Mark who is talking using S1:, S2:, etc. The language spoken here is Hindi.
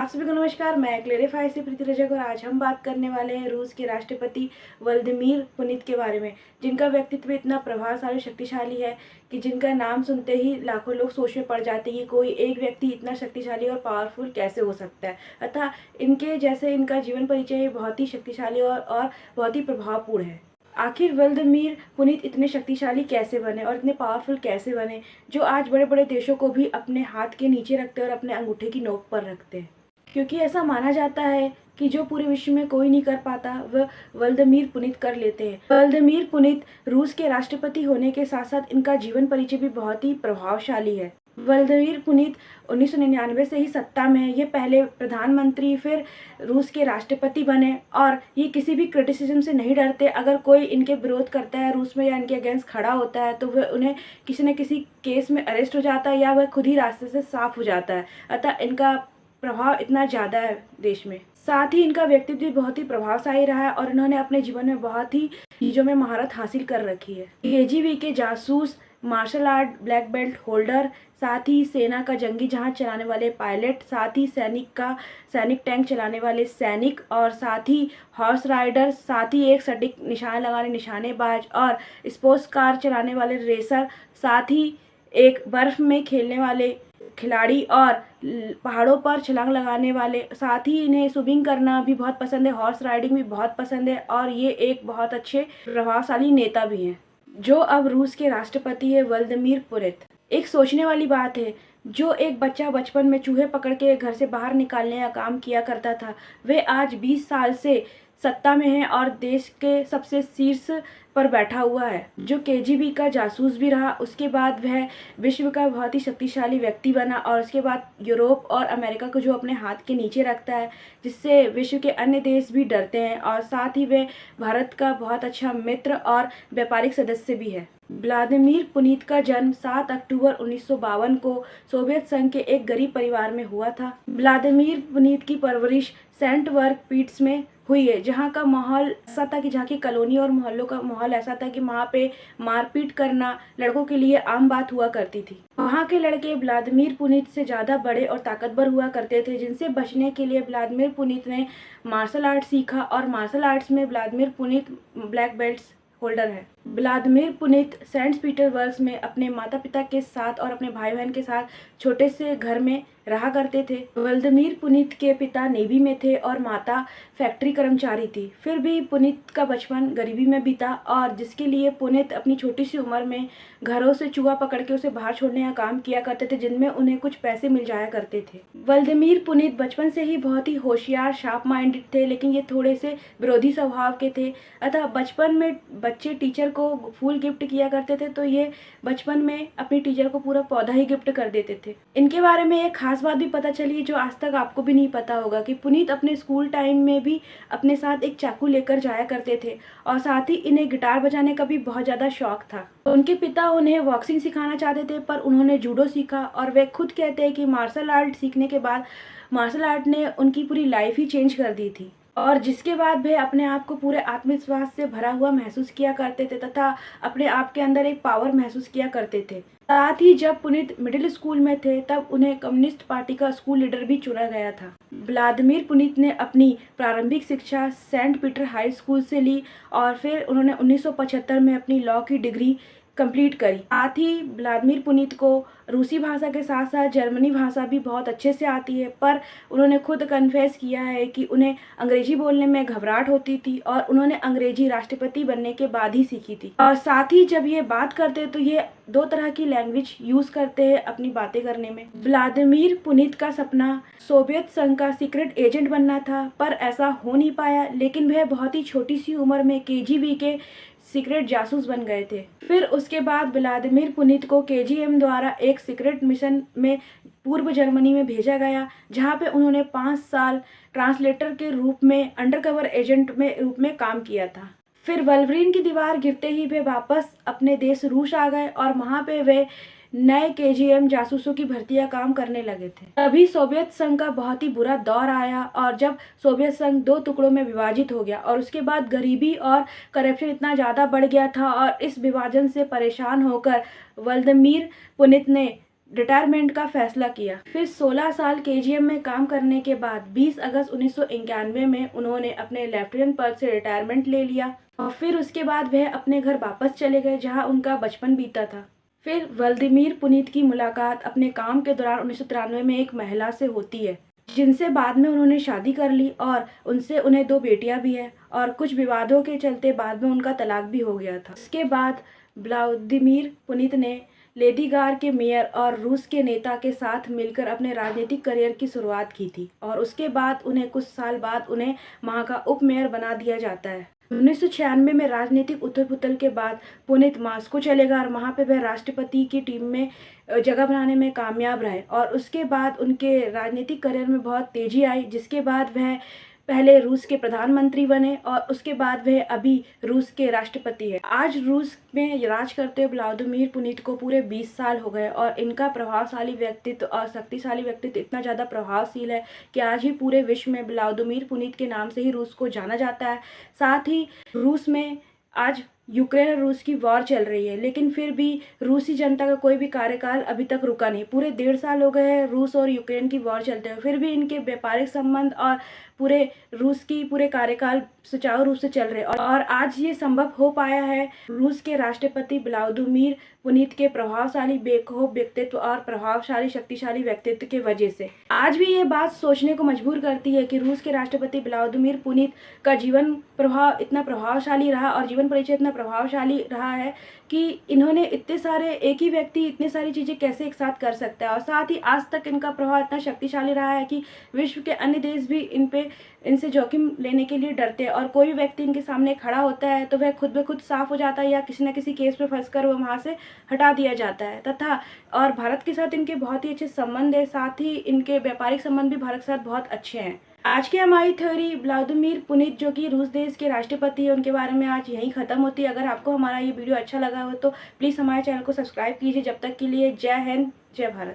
S1: आप सभी को नमस्कार। मैं क्लेरिफाई से प्रीति रजक और आज हम बात करने वाले हैं रूस के राष्ट्रपति व्लादिमीर पुतिन के बारे में, जिनका व्यक्तित्व इतना प्रभावशाली शक्तिशाली है कि जिनका नाम सुनते ही लाखों लोग सोच में पड़ जाते हैं कि कोई एक व्यक्ति इतना शक्तिशाली और पावरफुल कैसे हो सकता है। अतः इनके जैसे इनका जीवन परिचय बहुत ही शक्तिशाली और बहुत ही प्रभावपूर्ण है। आखिर व्लादिमीर पुतिन इतने शक्तिशाली कैसे बने और इतने पावरफुल कैसे बने, जो आज बड़े बड़े देशों को भी अपने हाथ के नीचे रखते हैं और अपने अंगूठे की नोक पर रखते हैं। क्योंकि ऐसा माना जाता है कि जो पूरे विश्व में कोई नहीं कर पाता वह व्लादिमीर पुतिन कर लेते हैं। व्लादिमीर पुतिन रूस के राष्ट्रपति होने के साथ साथ इनका जीवन परिचय भी बहुत ही प्रभावशाली है। व्लादिमीर पुतिन 1999 से ही सत्ता में है। ये पहले प्रधानमंत्री फिर रूस के राष्ट्रपति बने और ये किसी भी क्रिटिसिज्म से नहीं डरते। अगर कोई इनके विरोध करता है रूस में या इनके अगेंस्ट खड़ा होता है तो वह उन्हें किसी न किसी केस में अरेस्ट हो जाता है या वह खुद ही रास्ते से साफ हो जाता है। अतः इनका प्रभाव इतना ज़्यादा है देश में। साथ ही इनका व्यक्तित्व भी बहुत ही प्रभावशाली रहा है और इन्होंने अपने जीवन में बहुत ही चीज़ों में महारत हासिल कर रखी है। केजीबी के जासूस, martial art black belt holder, साथ ही सेना का जंगी जहाज चलाने वाले पायलट, साथ ही सैनिक टैंक चलाने वाले सैनिक और साथ ही हॉर्स राइडर, साथ ही एक सटीक निशाना लगाने निशानेबाज और स्पोर्ट्स कार चलाने वाले रेसर, साथ ही एक बर्फ में खेलने वाले खिलाड़ी और पहाड़ों पर छलांग लगाने वाले। साथ ही इन्हें स्विमिंग करना भी बहुत पसंद है, हॉर्स राइडिंग भी बहुत पसंद है और ये एक बहुत अच्छे प्रभावशाली नेता भी हैं। जो अब रूस के राष्ट्रपति है व्लादिमीर पुतिन। एक सोचने वाली बात है, जो एक बच्चा बचपन में चूहे पकड़ के घर से बाहर निकालने का काम किया करता था, वह आज 20 साल से सत्ता में है और देश के सबसे शीर्ष पर बैठा हुआ है। जो केजीबी का जासूस भी रहा, उसके बाद वह विश्व का बहुत ही शक्तिशाली व्यक्ति बना और उसके बाद यूरोप और अमेरिका को जो अपने हाथ के नीचे रखता है, जिससे विश्व के अन्य देश भी डरते हैं और साथ ही वह भारत का बहुत अच्छा मित्र और व्यापारिक सदस्य भी है। व्लादिमीर पुतिन का जन्म 7 अक्टूबर 1952 को सोवियत संघ के एक गरीब परिवार में हुआ था। व्लादिमीर पुतिन की परवरिश सेंट वर्क पीट्स में हुई है, जहाँ का माहौल ऐसा था कि जहाँ की कॉलोनी और मोहल्लों का माहौल ऐसा था कि वहाँ पे मारपीट करना लड़कों के लिए आम बात हुआ करती थी। वहाँ के लड़के व्लादिमीर पुतिन से ज़्यादा बड़े और ताकतवर हुआ करते थे, जिनसे बचने के लिए व्लादिमीर पुतिन ने मार्शल आर्ट सीखा और मार्शल आर्ट्स में Vladimir Putin black belts holder है। व्लादिमीर पुतिन सेंट पीटर्सबर्ग में अपने माता पिता के साथ और अपने भाई बहन के साथ छोटे से घर में रहा करते थे। व्लादिमीर पुतिन के पिता नेवी में थे और माता फैक्ट्री कर्मचारी थी। फिर भी पुतिन का बचपन गरीबी में बीता और जिसके लिए पुतिन अपनी छोटी सी उम्र में घरों से चूहा पकड़ के उसे बाहर छोड़ने का काम किया करते थे, जिनमें उन्हें कुछ पैसे मिल जाया करते थे। व्लादिमीर पुतिन बचपन से ही बहुत ही होशियार शार्प माइंडेड थे, लेकिन ये थोड़े से विरोधी स्वभाव के थे। अतः बचपन में बच्चे टीचर को फूल गिफ्ट किया करते थे तो ये बचपन में अपनी टीचर को पूरा पौधा ही गिफ्ट कर देते थे। इनके बारे में एक खास बात भी पता चली जो आज तक आपको भी नहीं पता होगा कि पुतिन अपने स्कूल टाइम में भी अपने साथ एक चाकू लेकर जाया करते थे और साथ ही इन्हें गिटार बजाने का भी बहुत ज़्यादा शौक था। तो उनके पिता उन्हें बॉक्सिंग सिखाना चाहते थे, पर उन्होंने जूडो सीखा और वे खुद कहते हैं कि मार्शल आर्ट सीखने के बाद मार्शल आर्ट ने उनकी पूरी लाइफ ही चेंज कर दी थी और जिसके बाद वे अपने आप को पूरे आत्मविश्वास से भरा हुआ महसूस किया करते थे तथा अपने आप के अंदर एक पावर महसूस किया करते थे। साथ ही जब पुतिन मिडिल स्कूल में थे तब उन्हें कम्युनिस्ट पार्टी का स्कूल लीडर भी चुना गया था। व्लादिमीर पुतिन ने अपनी प्रारंभिक शिक्षा सेंट पीटर हाई स्कूल से ली और फिर उन्होंने 1975 में अपनी लॉ की डिग्री कंप्लीट करी। साथ ही व्लादिमीर पुतिन को रूसी भाषा के साथ साथ जर्मनी भाषा भी बहुत अच्छे से आती है, पर उन्होंने खुद कन्फेस किया है कि उन्हें अंग्रेजी बोलने में घबराहट होती थी और उन्होंने अंग्रेजी राष्ट्रपति बनने के बाद ही सीखी थी। और साथ ही जब ये बात करते तो ये 2 तरह की लैंग्वेज यूज करते हैं अपनी बातें करने में। व्लादिमीर पुतिन का सपना सोवियत संघ का सीक्रेट एजेंट बनना था, पर ऐसा हो नहीं पाया, लेकिन वह बहुत ही छोटी सी उम्र में केजीबी के सीक्रेट जासूस बन गए थे। फिर उसके बाद व्लादिमीर पुतिन को केजीएम द्वारा एक सीक्रेट मिशन में पूर्व जर्मनी में भेजा गया, जहां पे उन्होंने 5 साल ट्रांसलेटर के रूप में अंडरकवर एजेंट में रूप में काम किया था। फिर वल्वरीन की दीवार गिरते ही वे वापस अपने देश रूस आ गए और वहां पे वे नए केजीएम जासूसों की भर्ती का काम करने लगे थे। तभी सोवियत संघ का बहुत ही बुरा दौर आया और जब सोवियत संघ 2 टुकड़ों में विभाजित हो गया और उसके बाद गरीबी और करप्शन इतना ज़्यादा बढ़ गया था और इस विभाजन से परेशान होकर व्लादिमीर पुतिन ने रिटायरमेंट का फैसला किया। फिर 16 साल केजीएम में काम करने के बाद 20 अगस्त 1991 में उन्होंने अपने लेफ्टिनेंट पद से रिटायरमेंट ले लिया और फिर उसके बाद वह अपने घर वापस चले गए जहां उनका बचपन बीता था। फिर व्लादिमीर पुनित की मुलाकात अपने काम के दौरान 1993 में एक महिला से होती है, जिनसे बाद में उन्होंने शादी कर ली और उनसे उन्हें 2 बेटियां भी हैं और कुछ विवादों के चलते बाद में उनका तलाक भी हो गया था। इसके बाद व्लादिमीर पुनित ने लेडी गार के मेयर और रूस के नेता के साथ मिलकर अपने राजनीतिक करियर की शुरुआत की थी और उसके बाद उन्हें कुछ साल बाद उन्हें वहां का उप मेयर बना दिया जाता है। 1996 में राजनीतिक उथल-पुथल के बाद पुनित मॉस्को चले गए और वहाँ पे वह राष्ट्रपति की टीम में जगह बनाने में कामयाब रहे और उसके बाद उनके राजनीतिक करियर में बहुत तेज़ी आई, जिसके बाद वह पहले रूस के प्रधानमंत्री बने और उसके बाद वह अभी रूस के राष्ट्रपति हैं। आज रूस में राज करते हुए व्लादिमीर पुनित को पूरे 20 साल हो गए और इनका प्रभावशाली व्यक्तित्व और शक्तिशाली व्यक्तित्व इतना ज़्यादा प्रभावशील है कि आज ही पूरे विश्व में व्लादिमीर पुनित के नाम से ही रूस को जाना जाता है। साथ ही रूस में आज यूक्रेन और रूस की वॉर चल रही है, लेकिन फिर भी रूसी जनता का कोई भी कार्यकाल अभी तक रुका नहीं। पूरे 1.5 साल हो गए हैं रूस और यूक्रेन की वॉर चलते हुए, फिर भी इनके व्यापारिक संबंध और पूरे रूस की पूरे कार्यकाल सुचारू रूप से चल रहे हैं और आज ये संभव हो पाया है रूस के राष्ट्रपति व्लादिमीर पुनित के प्रभावशाली बेखौफ व्यक्तित्व और प्रभावशाली शक्तिशाली व्यक्तित्व के वजह से। आज भी ये बात सोचने को मजबूर करती है कि रूस के राष्ट्रपति व्लादिमीर पुनित का जीवन प्रभाव इतना प्रभावशाली रहा और जीवन परिचय इतना प्रभावशाली रहा है कि इन्होंने इतने सारे एक ही व्यक्ति इतनी सारी चीज़ें कैसे एक साथ कर सकता है और साथ ही आज तक इनका प्रभाव इतना शक्तिशाली रहा है कि विश्व के अन्य देश भी इनसे जोखिम लेने के लिए डरते हैं और कोई भी व्यक्ति इनके सामने खड़ा होता है तो वह खुद ब खुद साफ हो जाता है या किसी न किसी केस में फंसकर वह वहाँ से हटा दिया जाता है। तथा और भारत के साथ इनके बहुत ही अच्छे संबंध है, साथ ही इनके व्यापारिक संबंध भी भारत के साथ बहुत अच्छे हैं। आज की हमारी थ्योरी व्लादिमीर पुनित जो कि रूस देश के राष्ट्रपति है उनके बारे में आज यहीं ख़त्म होती है। अगर आपको हमारा ये वीडियो अच्छा लगा हो तो प्लीज़ हमारे चैनल को सब्सक्राइब कीजिए। जब तक के लिए जय हिंद, जय भारत।